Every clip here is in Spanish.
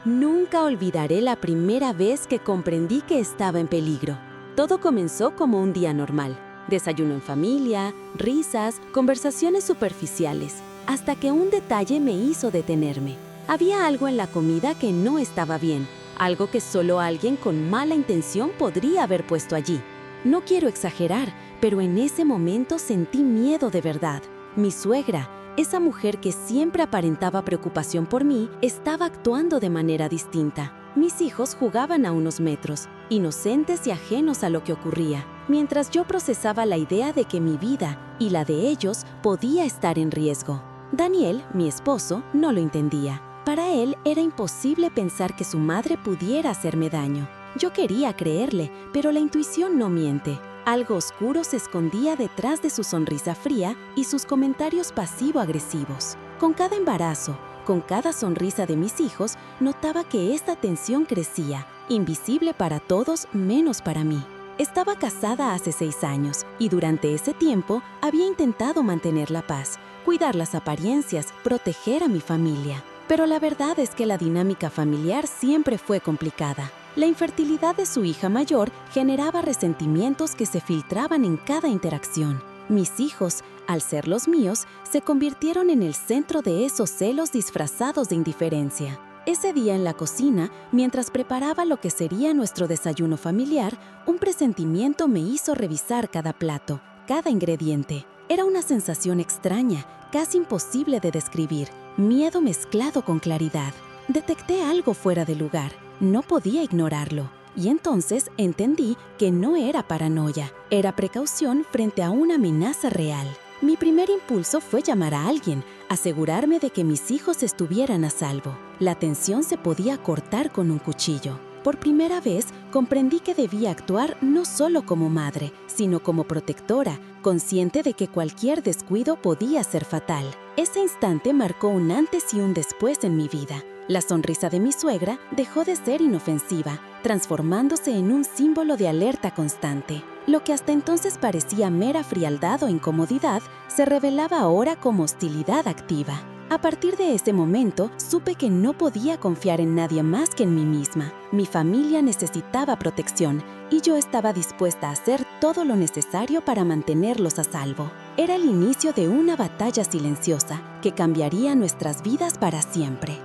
Nunca olvidaré la primera vez que comprendí que estaba en peligro. Todo comenzó como un día normal. Desayuno en familia, risas, conversaciones superficiales, hasta que un detalle me hizo detenerme. Había algo en la comida que no estaba bien, algo que solo alguien con mala intención podría haber puesto allí. No quiero exagerar, pero en ese momento sentí miedo de verdad. Mi suegra, esa mujer que siempre aparentaba preocupación por mí, estaba actuando de manera distinta. Mis hijos jugaban a unos metros, inocentes y ajenos a lo que ocurría, mientras yo procesaba la idea de que mi vida y la de ellos podía estar en riesgo. Daniel, mi esposo, no lo entendía. Para él era imposible pensar que su madre pudiera hacerme daño. Yo quería creerle, pero la intuición no miente. Algo oscuro se escondía detrás de su sonrisa fría y sus comentarios pasivo-agresivos. Con cada embarazo, con cada sonrisa de mis hijos, notaba que esta tensión crecía, invisible para todos menos para mí. Estaba casada hace 6 años y durante ese tiempo había intentado mantener la paz, cuidar las apariencias, proteger a mi familia. Pero la verdad es que la dinámica familiar siempre fue complicada. La infertilidad de su hija mayor generaba resentimientos que se filtraban en cada interacción. Mis hijos, al ser los míos, se convirtieron en el centro de esos celos disfrazados de indiferencia. Ese día en la cocina, mientras preparaba lo que sería nuestro desayuno familiar, un presentimiento me hizo revisar cada plato, cada ingrediente. Era una sensación extraña, casi imposible de describir, miedo mezclado con claridad. Detecté algo fuera de lugar. No podía ignorarlo, y entonces entendí que no era paranoia, era precaución frente a una amenaza real. Mi primer impulso fue llamar a alguien, asegurarme de que mis hijos estuvieran a salvo. La tensión se podía cortar con un cuchillo. Por primera vez, comprendí que debía actuar no solo como madre, sino como protectora, consciente de que cualquier descuido podía ser fatal. Ese instante marcó un antes y un después en mi vida. La sonrisa de mi suegra dejó de ser inofensiva, transformándose en un símbolo de alerta constante. Lo que hasta entonces parecía mera frialdad o incomodidad, se revelaba ahora como hostilidad activa. A partir de ese momento, supe que no podía confiar en nadie más que en mí misma. Mi familia necesitaba protección y yo estaba dispuesta a hacer todo lo necesario para mantenerlos a salvo. Era el inicio de una batalla silenciosa que cambiaría nuestras vidas para siempre.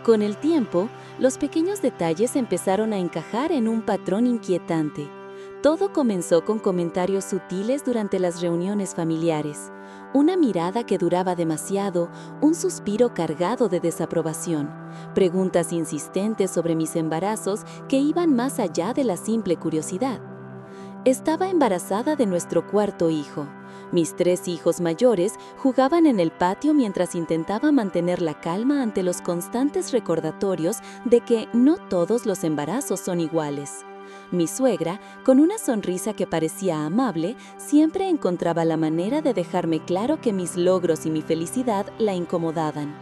Con el tiempo, los pequeños detalles empezaron a encajar en un patrón inquietante. Todo comenzó con comentarios sutiles durante las reuniones familiares, una mirada que duraba demasiado, un suspiro cargado de desaprobación, preguntas insistentes sobre mis embarazos que iban más allá de la simple curiosidad. Estaba embarazada de nuestro cuarto hijo. Mis 3 hijos mayores jugaban en el patio mientras intentaba mantener la calma ante los constantes recordatorios de que no todos los embarazos son iguales. Mi suegra, con una sonrisa que parecía amable, siempre encontraba la manera de dejarme claro que mis logros y mi felicidad la incomodaban.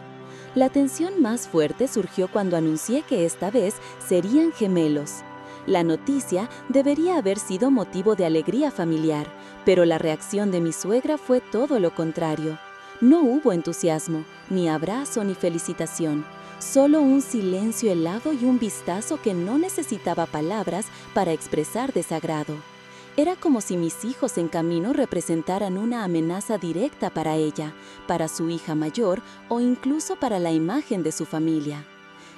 La tensión más fuerte surgió cuando anuncié que esta vez serían gemelos. La noticia debería haber sido motivo de alegría familiar, pero la reacción de mi suegra fue todo lo contrario. No hubo entusiasmo, ni abrazo ni felicitación, solo un silencio helado y un vistazo que no necesitaba palabras para expresar desagrado. Era como si mis hijos en camino representaran una amenaza directa para ella, para su hija mayor o incluso para la imagen de su familia.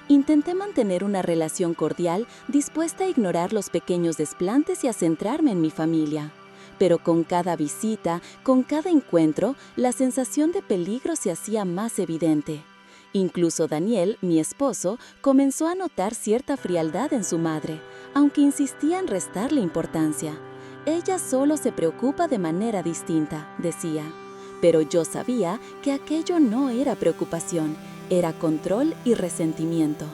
Intenté mantener una relación cordial, dispuesta a ignorar los pequeños desplantes y a centrarme en mi familia. Pero con cada visita, con cada encuentro, la sensación de peligro se hacía más evidente. Incluso Daniel, mi esposo, comenzó a notar cierta frialdad en su madre, aunque insistía en restarle importancia. Ella solo se preocupa de manera distinta, decía. Pero yo sabía que aquello no era preocupación, era control y resentimiento.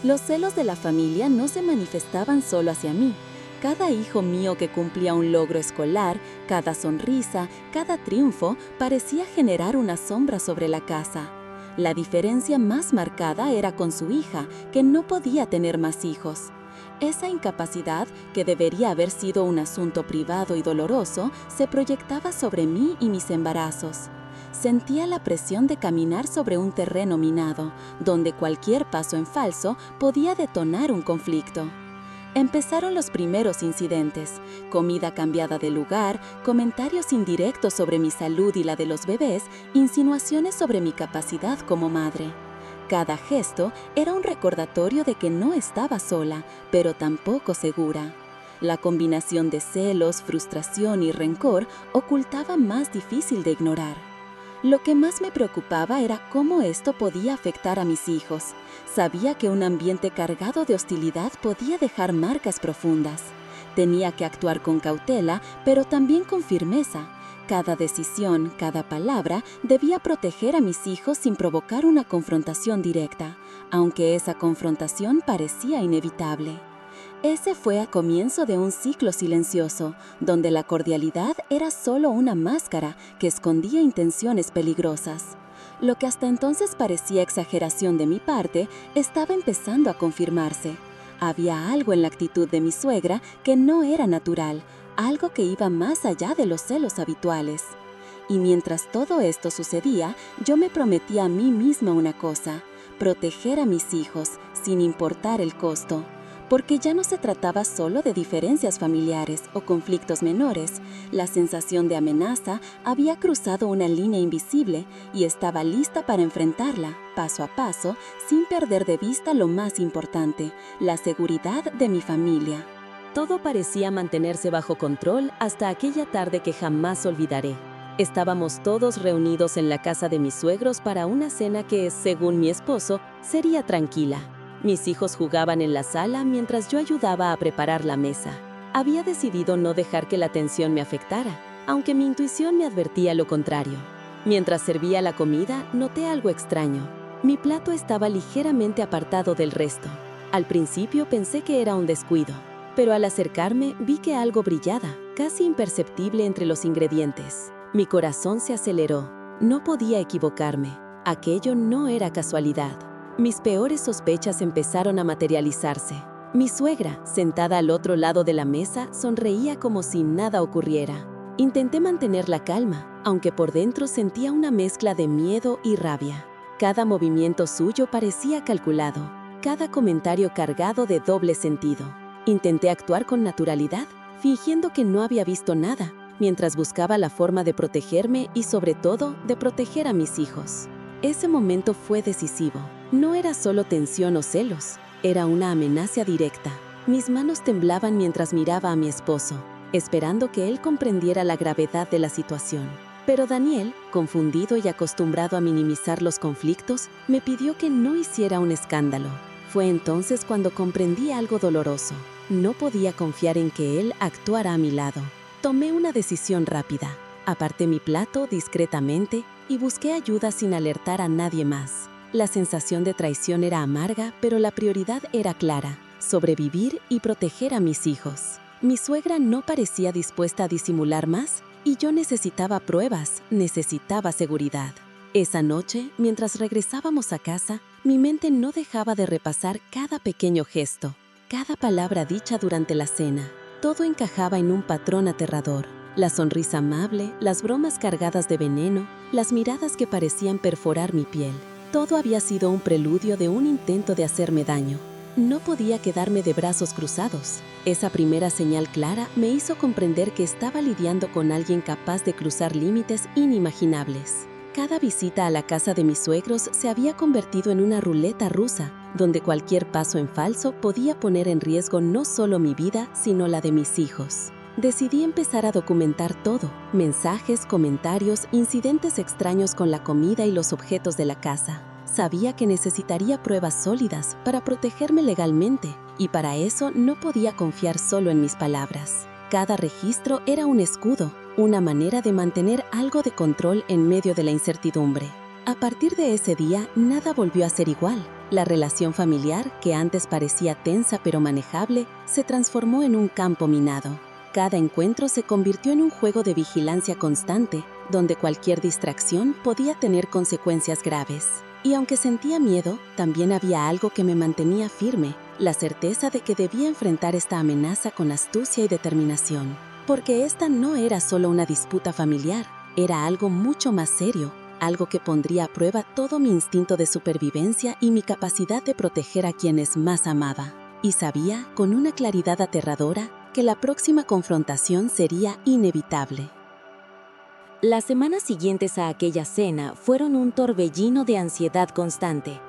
Los celos de la familia no se manifestaban solo hacia mí. Cada hijo mío que cumplía un logro escolar, cada sonrisa, cada triunfo, parecía generar una sombra sobre la casa. La diferencia más marcada era con su hija, que no podía tener más hijos. Esa incapacidad, que debería haber sido un asunto privado y doloroso, se proyectaba sobre mí y mis embarazos. Sentía la presión de caminar sobre un terreno minado, donde cualquier paso en falso podía detonar un conflicto. Empezaron los primeros incidentes: comida cambiada de lugar, comentarios indirectos sobre mi salud y la de los bebés, insinuaciones sobre mi capacidad como madre. Cada gesto era un recordatorio de que no estaba sola, pero tampoco segura. La combinación de celos, frustración y rencor ocultaba más difícil de ignorar. Lo que más me preocupaba era cómo esto podía afectar a mis hijos. Sabía que un ambiente cargado de hostilidad podía dejar marcas profundas. Tenía que actuar con cautela, pero también con firmeza. Cada decisión, cada palabra, debía proteger a mis hijos sin provocar una confrontación directa, aunque esa confrontación parecía inevitable. Ese fue el comienzo de un ciclo silencioso, donde la cordialidad era solo una máscara que escondía intenciones peligrosas. Lo que hasta entonces parecía exageración de mi parte, estaba empezando a confirmarse. Había algo en la actitud de mi suegra que no era natural, algo que iba más allá de los celos habituales. Y mientras todo esto sucedía, yo me prometí a mí misma una cosa: proteger a mis hijos, sin importar el costo. Porque ya no se trataba solo de diferencias familiares o conflictos menores. La sensación de amenaza había cruzado una línea invisible y estaba lista para enfrentarla, paso a paso, sin perder de vista lo más importante: la seguridad de mi familia. Todo parecía mantenerse bajo control hasta aquella tarde que jamás olvidaré. Estábamos todos reunidos en la casa de mis suegros para una cena que, según mi esposo, sería tranquila. Mis hijos jugaban en la sala mientras yo ayudaba a preparar la mesa. Había decidido no dejar que la tensión me afectara, aunque mi intuición me advertía lo contrario. Mientras servía la comida, noté algo extraño. Mi plato estaba ligeramente apartado del resto. Al principio pensé que era un descuido, pero al acercarme vi que algo brillaba, casi imperceptible entre los ingredientes. Mi corazón se aceleró. No podía equivocarme. Aquello no era casualidad. Mis peores sospechas empezaron a materializarse. Mi suegra, sentada al otro lado de la mesa, sonreía como si nada ocurriera. Intenté mantener la calma, aunque por dentro sentía una mezcla de miedo y rabia. Cada movimiento suyo parecía calculado, cada comentario cargado de doble sentido. Intenté actuar con naturalidad, fingiendo que no había visto nada, mientras buscaba la forma de protegerme y, sobre todo, de proteger a mis hijos. Ese momento fue decisivo. No era solo tensión o celos, era una amenaza directa. Mis manos temblaban mientras miraba a mi esposo, esperando que él comprendiera la gravedad de la situación. Pero Daniel, confundido y acostumbrado a minimizar los conflictos, me pidió que no hiciera un escándalo. Fue entonces cuando comprendí algo doloroso. No podía confiar en que él actuara a mi lado. Tomé una decisión rápida. Aparté mi plato discretamente y busqué ayuda sin alertar a nadie más. La sensación de traición era amarga, pero la prioridad era clara: sobrevivir y proteger a mis hijos. Mi suegra no parecía dispuesta a disimular más, y yo necesitaba pruebas, necesitaba seguridad. Esa noche, mientras regresábamos a casa, mi mente no dejaba de repasar cada pequeño gesto, cada palabra dicha durante la cena. Todo encajaba en un patrón aterrador: la sonrisa amable, las bromas cargadas de veneno, las miradas que parecían perforar mi piel. Todo había sido un preludio de un intento de hacerme daño. No podía quedarme de brazos cruzados. Esa primera señal clara me hizo comprender que estaba lidiando con alguien capaz de cruzar límites inimaginables. Cada visita a la casa de mis suegros se había convertido en una ruleta rusa, donde cualquier paso en falso podía poner en riesgo no solo mi vida, sino la de mis hijos. Decidí empezar a documentar todo: mensajes, comentarios, incidentes extraños con la comida y los objetos de la casa. Sabía que necesitaría pruebas sólidas para protegerme legalmente, y para eso no podía confiar solo en mis palabras. Cada registro era un escudo, una manera de mantener algo de control en medio de la incertidumbre. A partir de ese día, nada volvió a ser igual. La relación familiar, que antes parecía tensa pero manejable, se transformó en un campo minado. Cada encuentro se convirtió en un juego de vigilancia constante, donde cualquier distracción podía tener consecuencias graves. Y aunque sentía miedo, también había algo que me mantenía firme: la certeza de que debía enfrentar esta amenaza con astucia y determinación. Porque esta no era solo una disputa familiar, era algo mucho más serio: algo que pondría a prueba todo mi instinto de supervivencia y mi capacidad de proteger a quienes más amaba. Y sabía, con una claridad aterradora, que la próxima confrontación sería inevitable. Las semanas siguientes a aquella cena fueron un torbellino de ansiedad constante.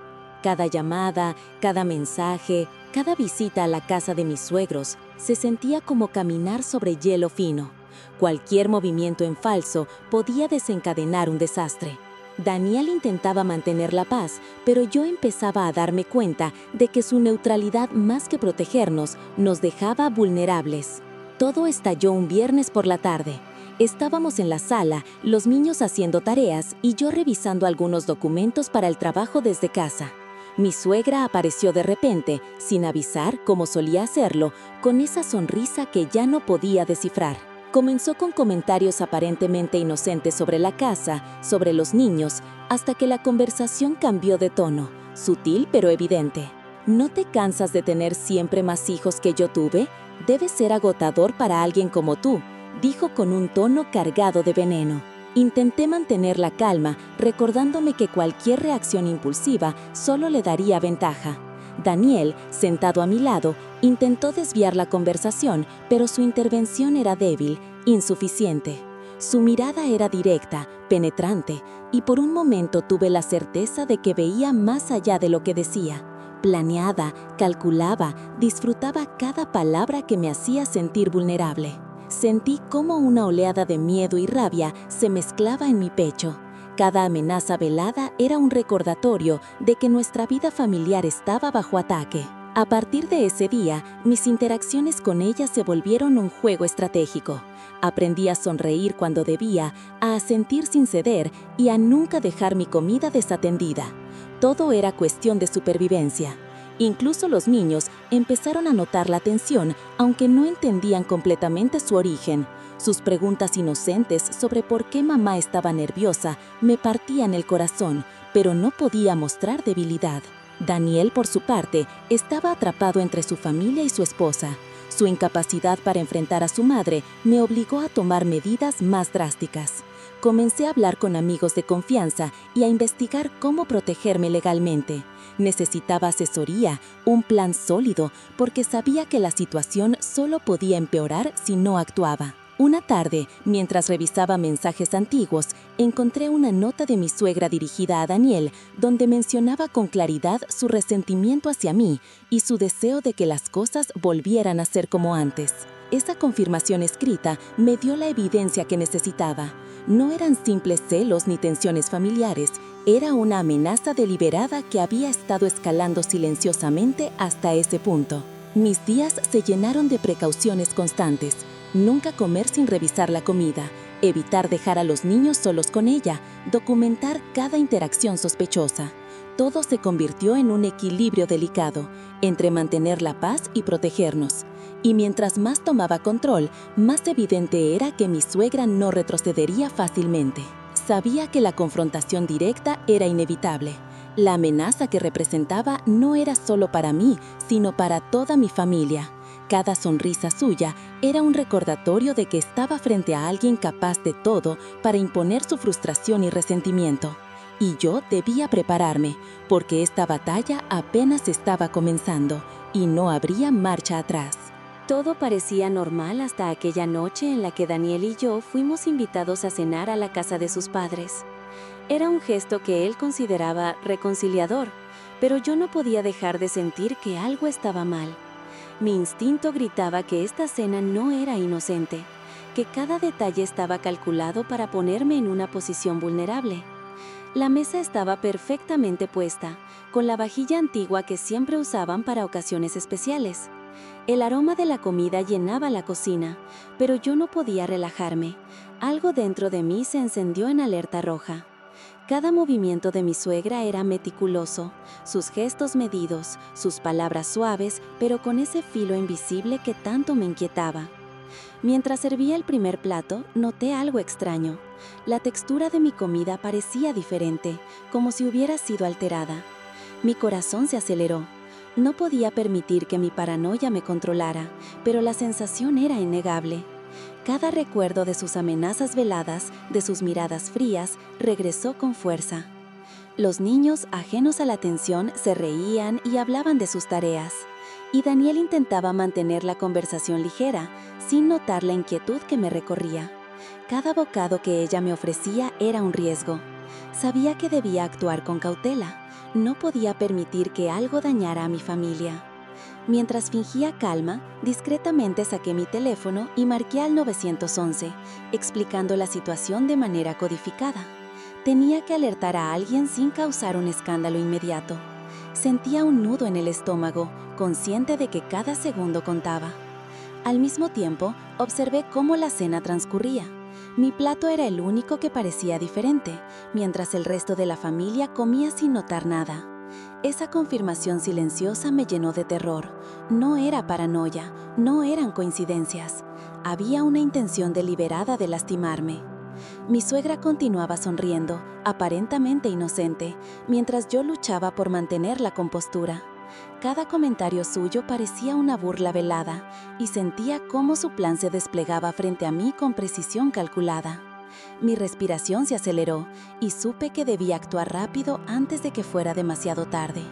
Cada llamada, cada mensaje, cada visita a la casa de mis suegros se sentía como caminar sobre hielo fino. Cualquier movimiento en falso podía desencadenar un desastre. Daniel intentaba mantener la paz, pero yo empezaba a darme cuenta de que su neutralidad, más que protegernos, nos dejaba vulnerables. Todo estalló un viernes por la tarde. Estábamos en la sala, los niños haciendo tareas y yo revisando algunos documentos para el trabajo desde casa. Mi suegra apareció de repente, sin avisar, como solía hacerlo, con esa sonrisa que ya no podía descifrar. Comenzó con comentarios aparentemente inocentes sobre la casa, sobre los niños, hasta que la conversación cambió de tono, sutil pero evidente. ¿No te cansas de tener siempre más hijos que yo tuve? Debe ser agotador para alguien como tú, dijo con un tono cargado de veneno. Intenté mantener la calma, recordándome que cualquier reacción impulsiva solo le daría ventaja. Daniel, sentado a mi lado, intentó desviar la conversación, pero su intervención era débil, insuficiente. Su mirada era directa, penetrante, y por un momento tuve la certeza de que veía más allá de lo que decía. Planeaba, calculaba, disfrutaba cada palabra que me hacía sentir vulnerable. Sentí cómo una oleada de miedo y rabia se mezclaba en mi pecho. Cada amenaza velada era un recordatorio de que nuestra vida familiar estaba bajo ataque. A partir de ese día, mis interacciones con ella se volvieron un juego estratégico. Aprendí a sonreír cuando debía, a asentir sin ceder y a nunca dejar mi comida desatendida. Todo era cuestión de supervivencia. Incluso los niños empezaron a notar la tensión, aunque no entendían completamente su origen. Sus preguntas inocentes sobre por qué mamá estaba nerviosa me partían el corazón, pero no podía mostrar debilidad. Daniel, por su parte, estaba atrapado entre su familia y su esposa. Su incapacidad para enfrentar a su madre me obligó a tomar medidas más drásticas. Comencé a hablar con amigos de confianza y a investigar cómo protegerme legalmente. Necesitaba asesoría, un plan sólido, porque sabía que la situación solo podía empeorar si no actuaba. Una tarde, mientras revisaba mensajes antiguos, encontré una nota de mi suegra dirigida a Daniel, donde mencionaba con claridad su resentimiento hacia mí y su deseo de que las cosas volvieran a ser como antes. Esa confirmación escrita me dio la evidencia que necesitaba. No eran simples celos ni tensiones familiares, era una amenaza deliberada que había estado escalando silenciosamente hasta ese punto. Mis días se llenaron de precauciones constantes. Nunca comer sin revisar la comida, evitar dejar a los niños solos con ella, documentar cada interacción sospechosa. Todo se convirtió en un equilibrio delicado entre mantener la paz y protegernos. Y mientras más tomaba control, más evidente era que mi suegra no retrocedería fácilmente. Sabía que la confrontación directa era inevitable. La amenaza que representaba no era solo para mí, sino para toda mi familia. Cada sonrisa suya era un recordatorio de que estaba frente a alguien capaz de todo para imponer su frustración y resentimiento. Y yo debía prepararme, porque esta batalla apenas estaba comenzando y no habría marcha atrás. Todo parecía normal hasta aquella noche en la que Daniel y yo fuimos invitados a cenar a la casa de sus padres. Era un gesto que él consideraba reconciliador, pero yo no podía dejar de sentir que algo estaba mal. Mi instinto gritaba que esta cena no era inocente, que cada detalle estaba calculado para ponerme en una posición vulnerable. La mesa estaba perfectamente puesta, con la vajilla antigua que siempre usaban para ocasiones especiales. El aroma de la comida llenaba la cocina, pero yo no podía relajarme. Algo dentro de mí se encendió en alerta roja. Cada movimiento de mi suegra era meticuloso, sus gestos medidos, sus palabras suaves, pero con ese filo invisible que tanto me inquietaba. Mientras servía el primer plato, noté algo extraño. La textura de mi comida parecía diferente, como si hubiera sido alterada. Mi corazón se aceleró. No podía permitir que mi paranoia me controlara, pero la sensación era innegable. Cada recuerdo de sus amenazas veladas, de sus miradas frías, regresó con fuerza. Los niños, ajenos a la atención, se reían y hablaban de sus tareas. Y Daniel intentaba mantener la conversación ligera, sin notar la inquietud que me recorría. Cada bocado que ella me ofrecía era un riesgo. Sabía que debía actuar con cautela. No podía permitir que algo dañara a mi familia. Mientras fingía calma, discretamente saqué mi teléfono y marqué al 911, explicando la situación de manera codificada. Tenía que alertar a alguien sin causar un escándalo inmediato. Sentía un nudo en el estómago, consciente de que cada segundo contaba. Al mismo tiempo, observé cómo la cena transcurría. Mi plato era el único que parecía diferente, mientras el resto de la familia comía sin notar nada. Esa confirmación silenciosa me llenó de terror. No era paranoia, no eran coincidencias. Había una intención deliberada de lastimarme. Mi suegra continuaba sonriendo, aparentemente inocente, mientras yo luchaba por mantener la compostura. Cada comentario suyo parecía una burla velada, y sentía cómo su plan se desplegaba frente a mí con precisión calculada. Mi respiración se aceleró, y supe que debía actuar rápido antes de que fuera demasiado tarde.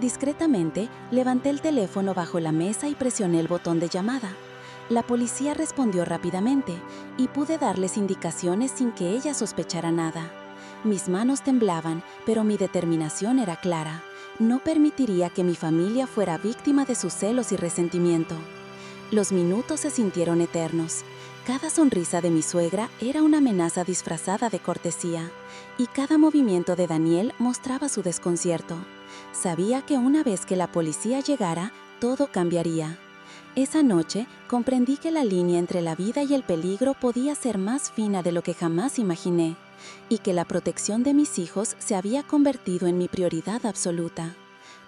Discretamente, levanté el teléfono bajo la mesa y presioné el botón de llamada. La policía respondió rápidamente, y pude darles indicaciones sin que ella sospechara nada. Mis manos temblaban, pero mi determinación era clara. No permitiría que mi familia fuera víctima de sus celos y resentimiento. Los minutos se sintieron eternos. Cada sonrisa de mi suegra era una amenaza disfrazada de cortesía, y cada movimiento de Daniel mostraba su desconcierto. Sabía que una vez que la policía llegara, todo cambiaría. Esa noche comprendí que la línea entre la vida y el peligro podía ser más fina de lo que jamás imaginé, y que la protección de mis hijos se había convertido en mi prioridad absoluta.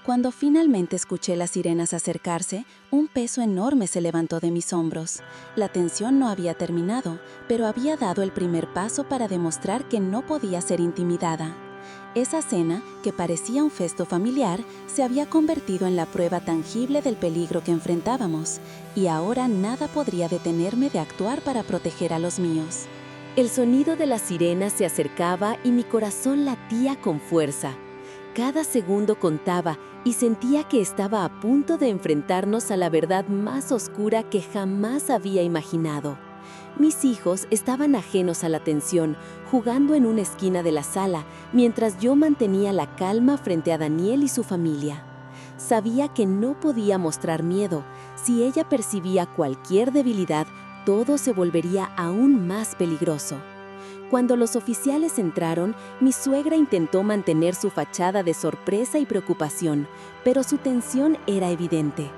Cuando finalmente escuché las sirenas acercarse, un peso enorme se levantó de mis hombros. La tensión no había terminado, pero había dado el primer paso para demostrar que no podía ser intimidada. Esa cena, que parecía un festo familiar, se había convertido en la prueba tangible del peligro que enfrentábamos, y ahora nada podría detenerme de actuar para proteger a los míos. El sonido de las sirenas se acercaba y mi corazón latía con fuerza. Cada segundo contaba y sentía que estaba a punto de enfrentarnos a la verdad más oscura que jamás había imaginado. Mis hijos estaban ajenos a la tensión, jugando en una esquina de la sala, mientras yo mantenía la calma frente a Daniel y su familia. Sabía que no podía mostrar miedo. Si ella percibía cualquier debilidad, todo se volvería aún más peligroso. Cuando los oficiales entraron, mi suegra intentó mantener su fachada de sorpresa y preocupación, pero su tensión era evidente.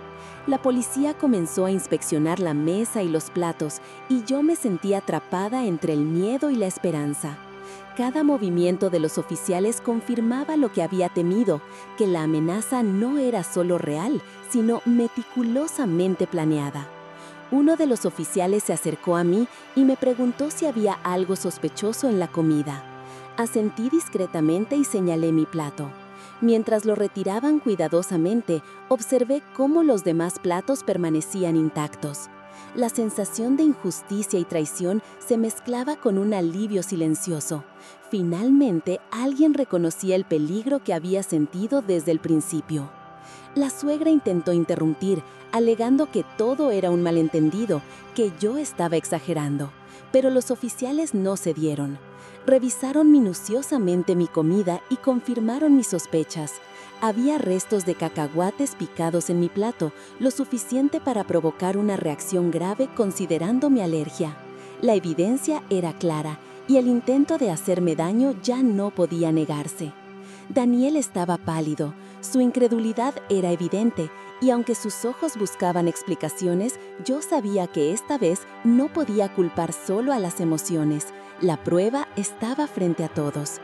La policía comenzó a inspeccionar la mesa y los platos, y yo me sentía atrapada entre el miedo y la esperanza. Cada movimiento de los oficiales confirmaba lo que había temido, que la amenaza no era solo real, sino meticulosamente planeada. Uno de los oficiales se acercó a mí y me preguntó si había algo sospechoso en la comida. Asentí discretamente y señalé mi plato. Mientras lo retiraban cuidadosamente, observé cómo los demás platos permanecían intactos. La sensación de injusticia y traición se mezclaba con un alivio silencioso. Finalmente, alguien reconocía el peligro que había sentido desde el principio. La suegra intentó interrumpir, alegando que todo era un malentendido, que yo estaba exagerando. Pero los oficiales no cedieron. Revisaron minuciosamente mi comida y confirmaron mis sospechas. Había restos de cacahuates picados en mi plato, lo suficiente para provocar una reacción grave considerando mi alergia. La evidencia era clara, y el intento de hacerme daño ya no podía negarse. Daniel estaba pálido, su incredulidad era evidente, y aunque sus ojos buscaban explicaciones, yo sabía que esta vez no podía culpar solo a las emociones. La prueba estaba frente a todos.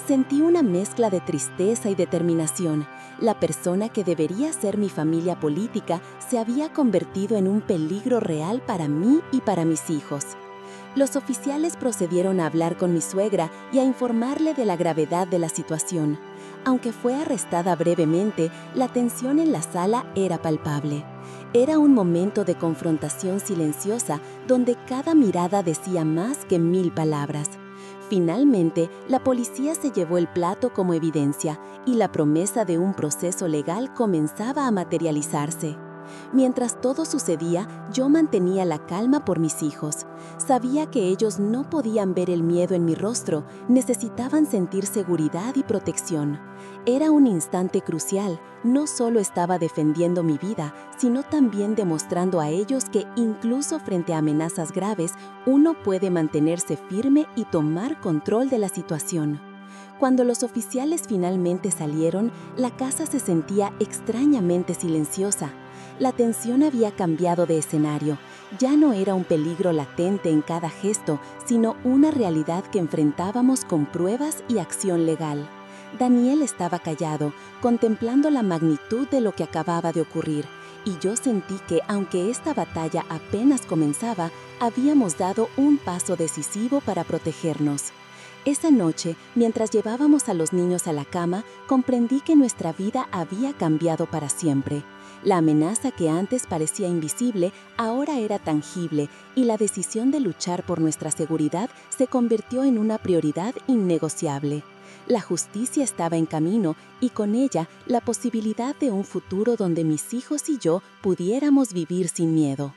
Sentí una mezcla de tristeza y determinación. La persona que debería ser mi familia política se había convertido en un peligro real para mí y para mis hijos. Los oficiales procedieron a hablar con mi suegra y a informarle de la gravedad de la situación. Aunque fue arrestada brevemente, la tensión en la sala era palpable. Era un momento de confrontación silenciosa donde cada mirada decía más que 1000 palabras. Finalmente, la policía se llevó el plato como evidencia y la promesa de un proceso legal comenzaba a materializarse. Mientras todo sucedía, yo mantenía la calma por mis hijos. Sabía que ellos no podían ver el miedo en mi rostro, necesitaban sentir seguridad y protección. Era un instante crucial, no solo estaba defendiendo mi vida, sino también demostrando a ellos que incluso frente a amenazas graves, uno puede mantenerse firme y tomar control de la situación. Cuando los oficiales finalmente salieron, la casa se sentía extrañamente silenciosa. La tensión había cambiado de escenario. Ya no era un peligro latente en cada gesto, sino una realidad que enfrentábamos con pruebas y acción legal. Daniel estaba callado, contemplando la magnitud de lo que acababa de ocurrir, y yo sentí que, aunque esta batalla apenas comenzaba, habíamos dado un paso decisivo para protegernos. Esa noche, mientras llevábamos a los niños a la cama, comprendí que nuestra vida había cambiado para siempre. La amenaza que antes parecía invisible, ahora era tangible, y la decisión de luchar por nuestra seguridad se convirtió en una prioridad innegociable. La justicia estaba en camino y con ella la posibilidad de un futuro donde mis hijos y yo pudiéramos vivir sin miedo.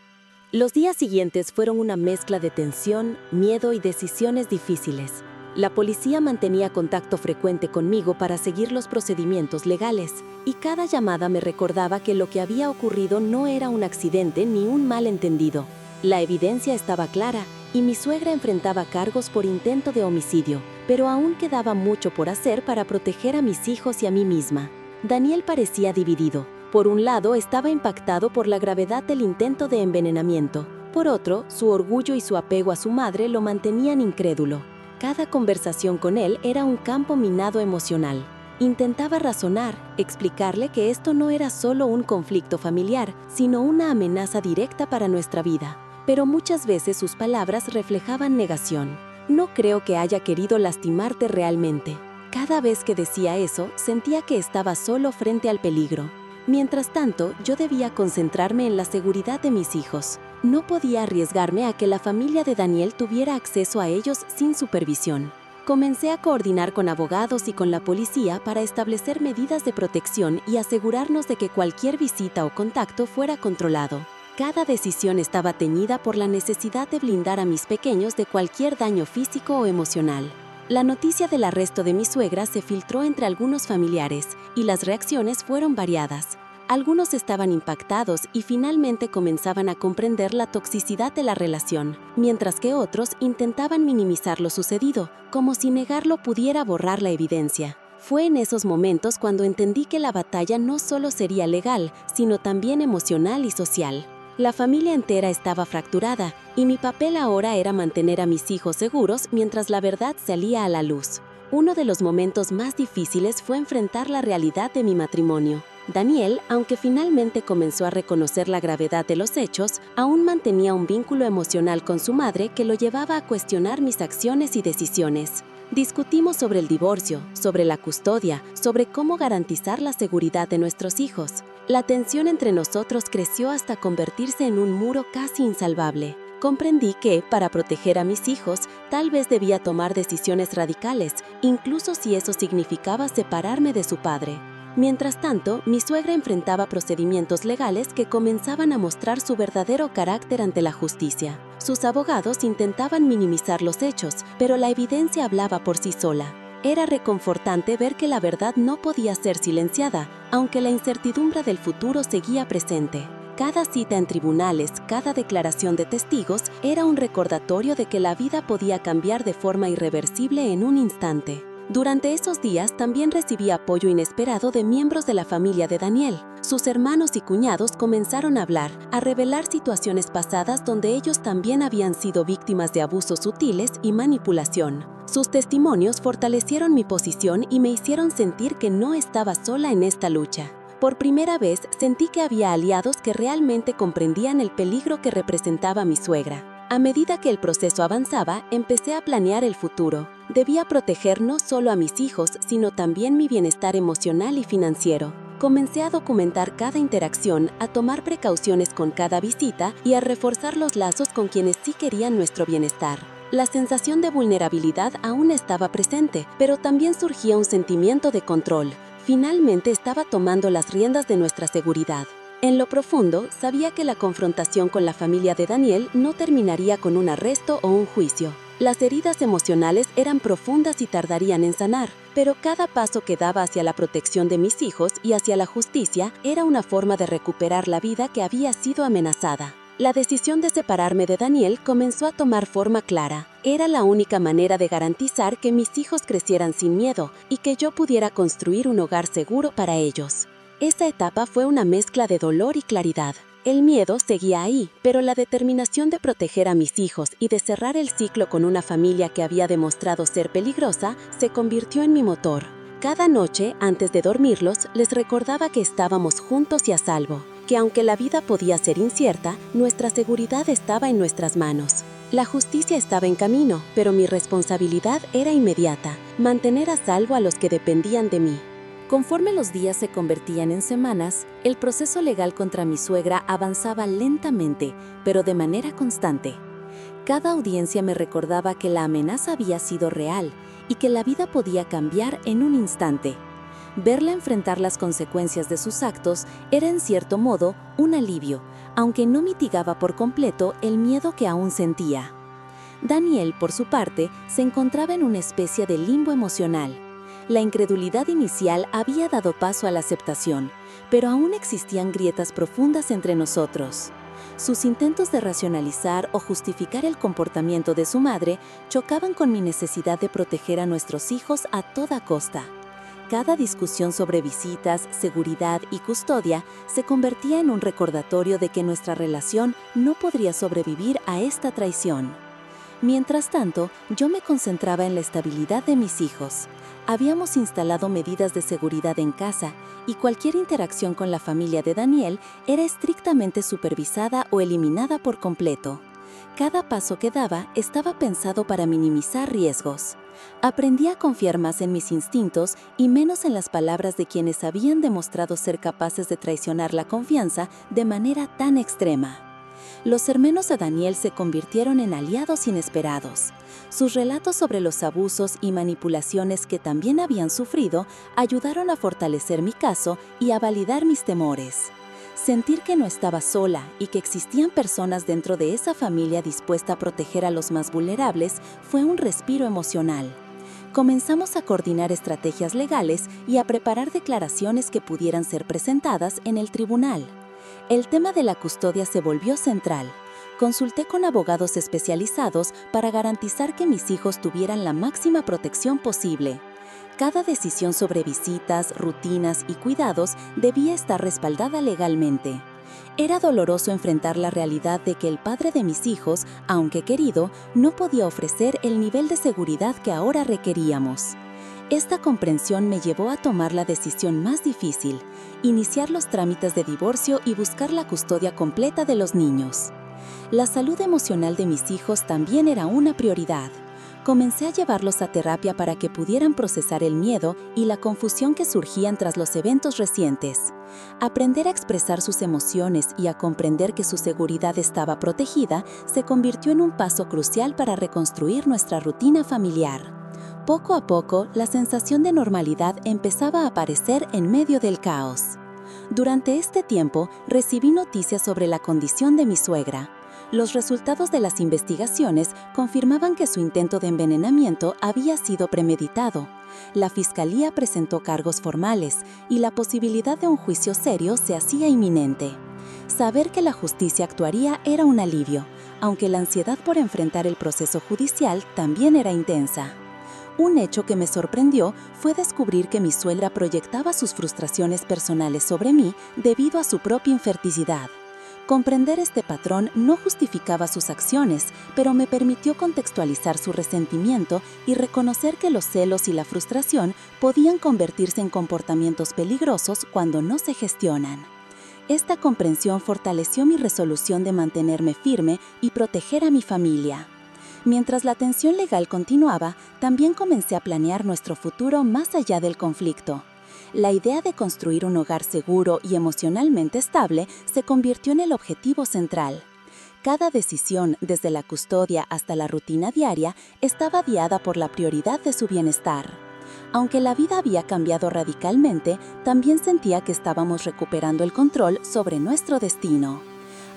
Los días siguientes fueron una mezcla de tensión, miedo y decisiones difíciles. La policía mantenía contacto frecuente conmigo para seguir los procedimientos legales, y cada llamada me recordaba que lo que había ocurrido no era un accidente ni un malentendido. La evidencia estaba clara, y mi suegra enfrentaba cargos por intento de homicidio, pero aún quedaba mucho por hacer para proteger a mis hijos y a mí misma. Daniel parecía dividido. Por un lado, estaba impactado por la gravedad del intento de envenenamiento. Por otro, su orgullo y su apego a su madre lo mantenían incrédulo. Cada conversación con él era un campo minado emocional. Intentaba razonar, explicarle que esto no era solo un conflicto familiar, sino una amenaza directa para nuestra vida. Pero muchas veces sus palabras reflejaban negación. No creo que haya querido lastimarte realmente. Cada vez que decía eso, sentía que estaba solo frente al peligro. Mientras tanto, yo debía concentrarme en la seguridad de mis hijos. No podía arriesgarme a que la familia de Daniel tuviera acceso a ellos sin supervisión. Comencé a coordinar con abogados y con la policía para establecer medidas de protección y asegurarnos de que cualquier visita o contacto fuera controlado. Cada decisión estaba teñida por la necesidad de blindar a mis pequeños de cualquier daño físico o emocional. La noticia del arresto de mi suegra se filtró entre algunos familiares y las reacciones fueron variadas. Algunos estaban impactados y finalmente comenzaban a comprender la toxicidad de la relación, mientras que otros intentaban minimizar lo sucedido, como si negarlo pudiera borrar la evidencia. Fue en esos momentos cuando entendí que la batalla no solo sería legal, sino también emocional y social. La familia entera estaba fracturada y mi papel ahora era mantener a mis hijos seguros mientras la verdad salía a la luz. Uno de los momentos más difíciles fue enfrentar la realidad de mi matrimonio. Daniel, aunque finalmente comenzó a reconocer la gravedad de los hechos, aún mantenía un vínculo emocional con su madre que lo llevaba a cuestionar mis acciones y decisiones. Discutimos sobre el divorcio, sobre la custodia, sobre cómo garantizar la seguridad de nuestros hijos. La tensión entre nosotros creció hasta convertirse en un muro casi insalvable. Comprendí que, para proteger a mis hijos, tal vez debía tomar decisiones radicales, incluso si eso significaba separarme de su padre. Mientras tanto, mi suegra enfrentaba procedimientos legales que comenzaban a mostrar su verdadero carácter ante la justicia. Sus abogados intentaban minimizar los hechos, pero la evidencia hablaba por sí sola. Era reconfortante ver que la verdad no podía ser silenciada, aunque la incertidumbre del futuro seguía presente. Cada cita en tribunales, cada declaración de testigos, era un recordatorio de que la vida podía cambiar de forma irreversible en un instante. Durante esos días también recibí apoyo inesperado de miembros de la familia de Daniel. Sus hermanos y cuñados comenzaron a hablar, a revelar situaciones pasadas donde ellos también habían sido víctimas de abusos sutiles y manipulación. Sus testimonios fortalecieron mi posición y me hicieron sentir que no estaba sola en esta lucha. Por primera vez sentí que había aliados que realmente comprendían el peligro que representaba mi suegra. A medida que el proceso avanzaba, empecé a planear el futuro. Debía proteger no solo a mis hijos, sino también mi bienestar emocional y financiero. Comencé a documentar cada interacción, a tomar precauciones con cada visita y a reforzar los lazos con quienes sí querían nuestro bienestar. La sensación de vulnerabilidad aún estaba presente, pero también surgía un sentimiento de control. Finalmente estaba tomando las riendas de nuestra seguridad. En lo profundo, sabía que la confrontación con la familia de Daniel no terminaría con un arresto o un juicio. Las heridas emocionales eran profundas y tardarían en sanar, pero cada paso que daba hacia la protección de mis hijos y hacia la justicia era una forma de recuperar la vida que había sido amenazada. La decisión de separarme de Daniel comenzó a tomar forma clara. Era la única manera de garantizar que mis hijos crecieran sin miedo y que yo pudiera construir un hogar seguro para ellos. Esta etapa fue una mezcla de dolor y claridad. El miedo seguía ahí, pero la determinación de proteger a mis hijos y de cerrar el ciclo con una familia que había demostrado ser peligrosa se convirtió en mi motor. Cada noche, antes de dormirlos, les recordaba que estábamos juntos y a salvo, que aunque la vida podía ser incierta, nuestra seguridad estaba en nuestras manos. La justicia estaba en camino, pero mi responsabilidad era inmediata: mantener a salvo a los que dependían de mí. Conforme los días se convertían en semanas, el proceso legal contra mi suegra avanzaba lentamente, pero de manera constante. Cada audiencia me recordaba que la amenaza había sido real y que la vida podía cambiar en un instante. Verla enfrentar las consecuencias de sus actos era en cierto modo un alivio, aunque no mitigaba por completo el miedo que aún sentía. Daniel, por su parte, se encontraba en una especie de limbo emocional. La incredulidad inicial había dado paso a la aceptación, pero aún existían grietas profundas entre nosotros. Sus intentos de racionalizar o justificar el comportamiento de su madre chocaban con mi necesidad de proteger a nuestros hijos a toda costa. Cada discusión sobre visitas, seguridad y custodia se convertía en un recordatorio de que nuestra relación no podría sobrevivir a esta traición. Mientras tanto, yo me concentraba en la estabilidad de mis hijos. Habíamos instalado medidas de seguridad en casa y cualquier interacción con la familia de Daniel era estrictamente supervisada o eliminada por completo. Cada paso que daba estaba pensado para minimizar riesgos. Aprendí a confiar más en mis instintos y menos en las palabras de quienes habían demostrado ser capaces de traicionar la confianza de manera tan extrema. Los hermanos de Daniel se convirtieron en aliados inesperados. Sus relatos sobre los abusos y manipulaciones que también habían sufrido ayudaron a fortalecer mi caso y a validar mis temores. Sentir que no estaba sola y que existían personas dentro de esa familia dispuesta a proteger a los más vulnerables fue un respiro emocional. Comenzamos a coordinar estrategias legales y a preparar declaraciones que pudieran ser presentadas en el tribunal. El tema de la custodia se volvió central. Consulté con abogados especializados para garantizar que mis hijos tuvieran la máxima protección posible. Cada decisión sobre visitas, rutinas y cuidados debía estar respaldada legalmente. Era doloroso enfrentar la realidad de que el padre de mis hijos, aunque querido, no podía ofrecer el nivel de seguridad que ahora requeríamos. Esta comprensión me llevó a tomar la decisión más difícil: iniciar los trámites de divorcio y buscar la custodia completa de los niños. La salud emocional de mis hijos también era una prioridad. Comencé a llevarlos a terapia para que pudieran procesar el miedo y la confusión que surgían tras los eventos recientes. Aprender a expresar sus emociones y a comprender que su seguridad estaba protegida se convirtió en un paso crucial para reconstruir nuestra rutina familiar. Poco a poco, la sensación de normalidad empezaba a aparecer en medio del caos. Durante este tiempo, recibí noticias sobre la condición de mi suegra. Los resultados de las investigaciones confirmaban que su intento de envenenamiento había sido premeditado. La fiscalía presentó cargos formales y la posibilidad de un juicio serio se hacía inminente. Saber que la justicia actuaría era un alivio, aunque la ansiedad por enfrentar el proceso judicial también era intensa. Un hecho que me sorprendió fue descubrir que mi suegra proyectaba sus frustraciones personales sobre mí debido a su propia infertilidad. Comprender este patrón no justificaba sus acciones, pero me permitió contextualizar su resentimiento y reconocer que los celos y la frustración podían convertirse en comportamientos peligrosos cuando no se gestionan. Esta comprensión fortaleció mi resolución de mantenerme firme y proteger a mi familia. Mientras la tensión legal continuaba, también comencé a planear nuestro futuro más allá del conflicto. La idea de construir un hogar seguro y emocionalmente estable se convirtió en el objetivo central. Cada decisión, desde la custodia hasta la rutina diaria, estaba guiada por la prioridad de su bienestar. Aunque la vida había cambiado radicalmente, también sentía que estábamos recuperando el control sobre nuestro destino.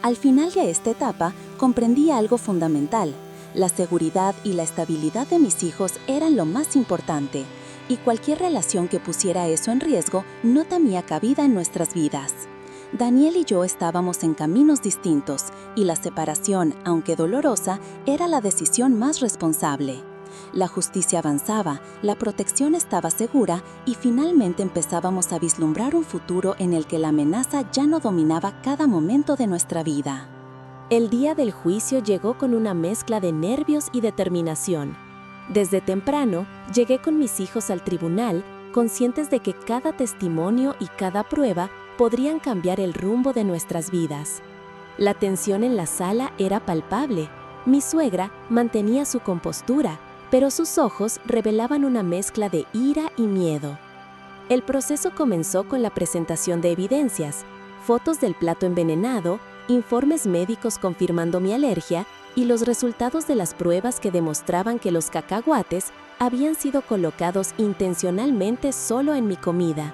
Al final de esta etapa, comprendí algo fundamental. La seguridad y la estabilidad de mis hijos eran lo más importante, y cualquier relación que pusiera eso en riesgo no tenía cabida en nuestras vidas. Daniel y yo estábamos en caminos distintos, y la separación, aunque dolorosa, era la decisión más responsable. La justicia avanzaba, la protección estaba segura y finalmente empezábamos a vislumbrar un futuro en el que la amenaza ya no dominaba cada momento de nuestra vida. El día del juicio llegó con una mezcla de nervios y determinación. Desde temprano, llegué con mis hijos al tribunal, conscientes de que cada testimonio y cada prueba podrían cambiar el rumbo de nuestras vidas. La tensión en la sala era palpable. Mi suegra mantenía su compostura, pero sus ojos revelaban una mezcla de ira y miedo. El proceso comenzó con la presentación de evidencias, fotos del plato envenenado, informes médicos confirmando mi alergia y los resultados de las pruebas que demostraban que los cacahuates habían sido colocados intencionalmente solo en mi comida.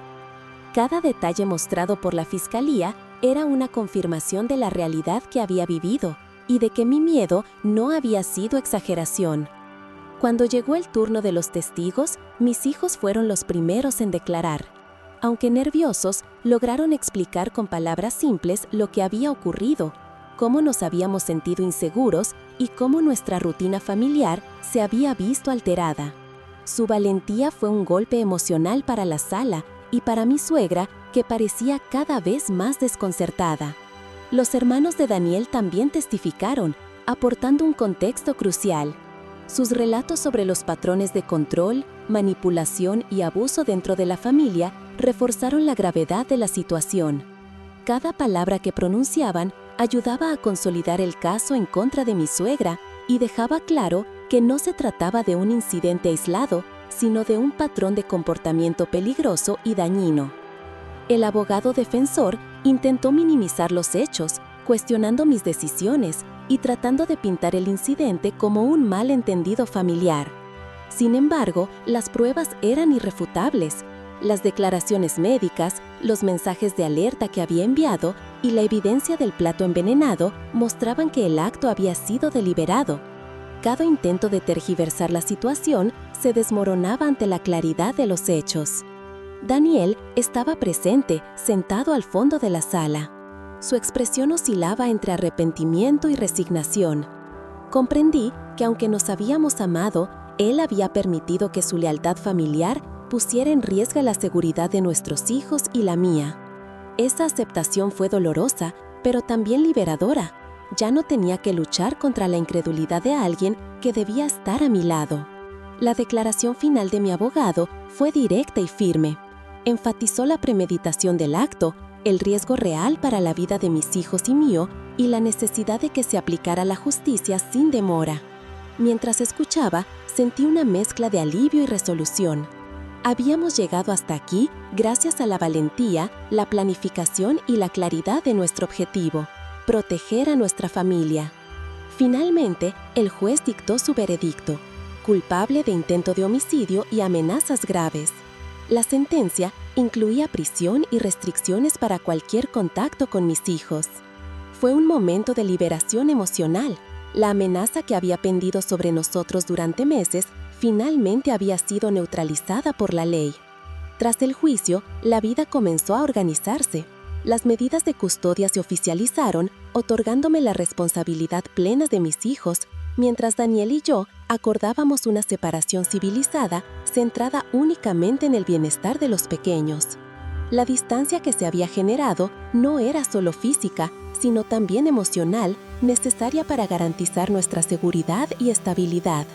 Cada detalle mostrado por la fiscalía era una confirmación de la realidad que había vivido y de que mi miedo no había sido exageración. Cuando llegó el turno de los testigos, mis hijos fueron los primeros en declarar. Aunque nerviosos, lograron explicar con palabras simples lo que había ocurrido, cómo nos habíamos sentido inseguros y cómo nuestra rutina familiar se había visto alterada. Su valentía fue un golpe emocional para la sala y para mi suegra, que parecía cada vez más desconcertada. Los hermanos de Daniel también testificaron, aportando un contexto crucial. Sus relatos sobre los patrones de control, manipulación y abuso dentro de la familia reforzaron la gravedad de la situación. Cada palabra que pronunciaban ayudaba a consolidar el caso en contra de mi suegra y dejaba claro que no se trataba de un incidente aislado, sino de un patrón de comportamiento peligroso y dañino. El abogado defensor intentó minimizar los hechos, cuestionando mis decisiones y tratando de pintar el incidente como un malentendido familiar. Sin embargo, las pruebas eran irrefutables. Las declaraciones médicas, los mensajes de alerta que había enviado y la evidencia del plato envenenado mostraban que el acto había sido deliberado. Cada intento de tergiversar la situación se desmoronaba ante la claridad de los hechos. Daniel estaba presente, sentado al fondo de la sala. Su expresión oscilaba entre arrepentimiento y resignación. Comprendí que aunque nos habíamos amado, él había permitido que su lealtad familiar pusiera en riesgo la seguridad de nuestros hijos y la mía. Esa aceptación fue dolorosa, pero también liberadora. Ya no tenía que luchar contra la incredulidad de alguien que debía estar a mi lado. La declaración final de mi abogado fue directa y firme. Enfatizó la premeditación del acto, el riesgo real para la vida de mis hijos y mío, y la necesidad de que se aplicara la justicia sin demora. Mientras escuchaba, sentí una mezcla de alivio y resolución. Habíamos llegado hasta aquí gracias a la valentía, la planificación y la claridad de nuestro objetivo: proteger a nuestra familia. Finalmente, el juez dictó su veredicto: culpable de intento de homicidio y amenazas graves. La sentencia incluía prisión y restricciones para cualquier contacto con mis hijos. Fue un momento de liberación emocional. La amenaza que había pendido sobre nosotros durante meses finalmente había sido neutralizada por la ley. Tras el juicio, la vida comenzó a organizarse. Las medidas de custodia se oficializaron, otorgándome la responsabilidad plena de mis hijos, mientras Daniel y yo acordábamos una separación civilizada centrada únicamente en el bienestar de los pequeños. La distancia que se había generado no era solo física, sino también emocional, necesaria para garantizar nuestra seguridad y estabilidad.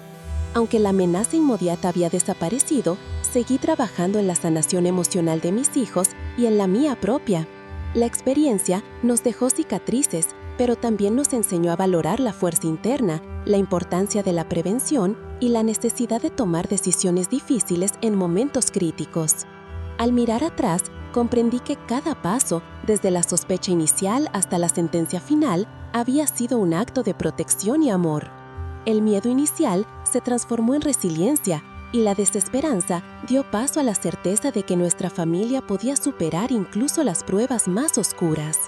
Aunque la amenaza inmediata había desaparecido, seguí trabajando en la sanación emocional de mis hijos y en la mía propia. La experiencia nos dejó cicatrices, pero también nos enseñó a valorar la fuerza interna, la importancia de la prevención y la necesidad de tomar decisiones difíciles en momentos críticos. Al mirar atrás, comprendí que cada paso, desde la sospecha inicial hasta la sentencia final, había sido un acto de protección y amor. El miedo inicial se transformó en resiliencia y la desesperanza dio paso a la certeza de que nuestra familia podía superar incluso las pruebas más oscuras.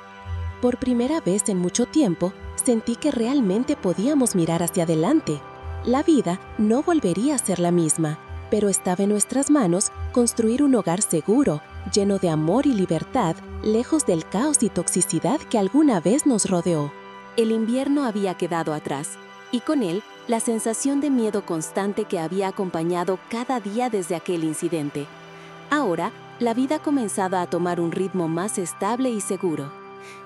Por primera vez en mucho tiempo, sentí que realmente podíamos mirar hacia adelante. La vida no volvería a ser la misma, pero estaba en nuestras manos construir un hogar seguro, lleno de amor y libertad, lejos del caos y toxicidad que alguna vez nos rodeó. El invierno había quedado atrás, y con él, la sensación de miedo constante que había acompañado cada día desde aquel incidente. Ahora, la vida comenzaba a tomar un ritmo más estable y seguro.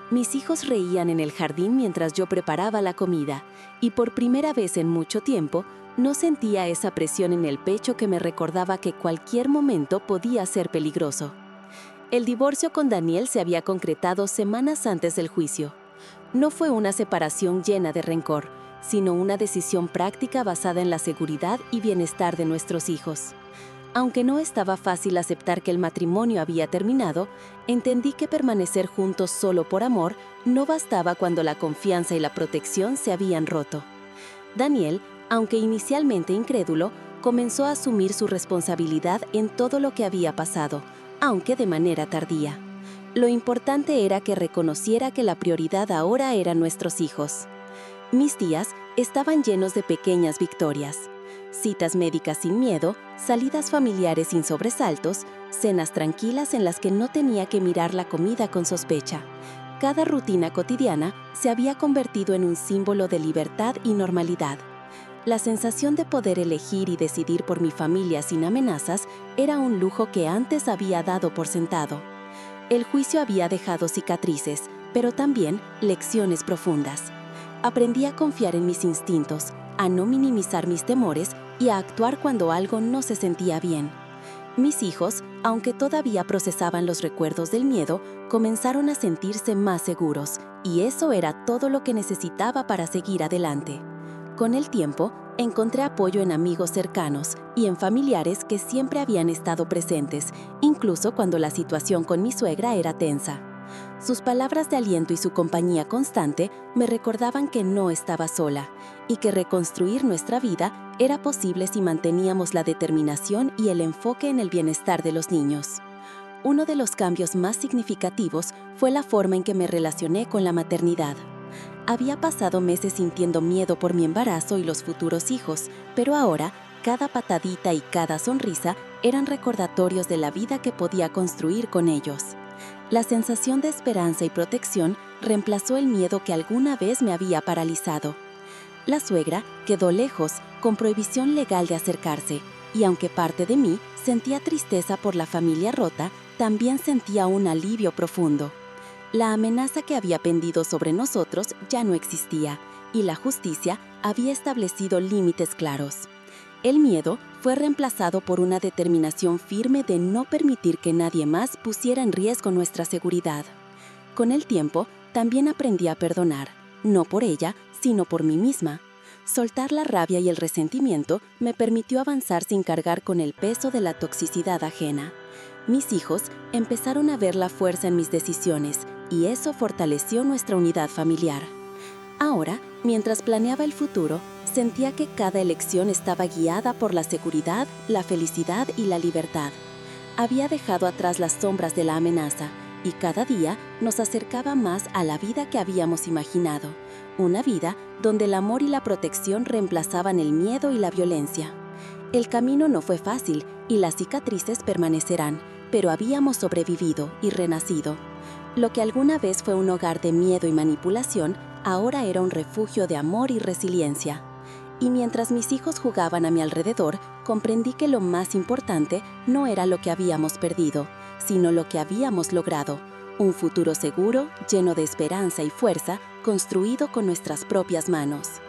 Mis hijos reían en el jardín mientras yo preparaba la comida, y por primera vez en mucho tiempo, no sentía esa presión en el pecho que me recordaba que cualquier momento podía ser peligroso. El divorcio con Daniel se había concretado semanas antes del juicio. No fue una separación llena de rencor, sino una decisión práctica basada en la seguridad y bienestar de nuestros hijos. Aunque no estaba fácil aceptar que el matrimonio había terminado, entendí que permanecer juntos solo por amor no bastaba cuando la confianza y la protección se habían roto. Daniel, aunque inicialmente incrédulo, comenzó a asumir su responsabilidad en todo lo que había pasado, aunque de manera tardía. Lo importante era que reconociera que la prioridad ahora eran nuestros hijos. Mis días estaban llenos de pequeñas victorias. Citas médicas sin miedo, salidas familiares sin sobresaltos, cenas tranquilas en las que no tenía que mirar la comida con sospecha. Cada rutina cotidiana se había convertido en un símbolo de libertad y normalidad. La sensación de poder elegir y decidir por mi familia sin amenazas era un lujo que antes había dado por sentado. El juicio había dejado cicatrices, pero también lecciones profundas. Aprendí a confiar en mis instintos, a no minimizar mis temores y a actuar cuando algo no se sentía bien. Mis hijos, aunque todavía procesaban los recuerdos del miedo, comenzaron a sentirse más seguros, y eso era todo lo que necesitaba para seguir adelante. Con el tiempo, encontré apoyo en amigos cercanos y en familiares que siempre habían estado presentes, incluso cuando la situación con mi suegra era tensa. Sus palabras de aliento y su compañía constante me recordaban que no estaba sola y que reconstruir nuestra vida era posible si manteníamos la determinación y el enfoque en el bienestar de los niños. Uno de los cambios más significativos fue la forma en que me relacioné con la maternidad. Había pasado meses sintiendo miedo por mi embarazo y los futuros hijos, pero ahora cada patadita y cada sonrisa eran recordatorios de la vida que podía construir con ellos. La sensación de esperanza y protección reemplazó el miedo que alguna vez me había paralizado. La suegra quedó lejos, con prohibición legal de acercarse, y aunque parte de mí sentía tristeza por la familia rota, también sentía un alivio profundo. La amenaza que había pendido sobre nosotros ya no existía, y la justicia había establecido límites claros. El miedo fue reemplazado por una determinación firme de no permitir que nadie más pusiera en riesgo nuestra seguridad. Con el tiempo, también aprendí a perdonar, no por ella, sino por mí misma. Soltar la rabia y el resentimiento me permitió avanzar sin cargar con el peso de la toxicidad ajena. Mis hijos empezaron a ver la fuerza en mis decisiones, y eso fortaleció nuestra unidad familiar. Ahora, mientras planeaba el futuro, sentía que cada elección estaba guiada por la seguridad, la felicidad y la libertad. Había dejado atrás las sombras de la amenaza y cada día nos acercaba más a la vida que habíamos imaginado. Una vida donde el amor y la protección reemplazaban el miedo y la violencia. El camino no fue fácil y las cicatrices permanecerán, pero habíamos sobrevivido y renacido. Lo que alguna vez fue un hogar de miedo y manipulación, ahora era un refugio de amor y resiliencia. Y mientras mis hijos jugaban a mi alrededor, comprendí que lo más importante no era lo que habíamos perdido, sino lo que habíamos logrado. Un futuro seguro, lleno de esperanza y fuerza, construido con nuestras propias manos.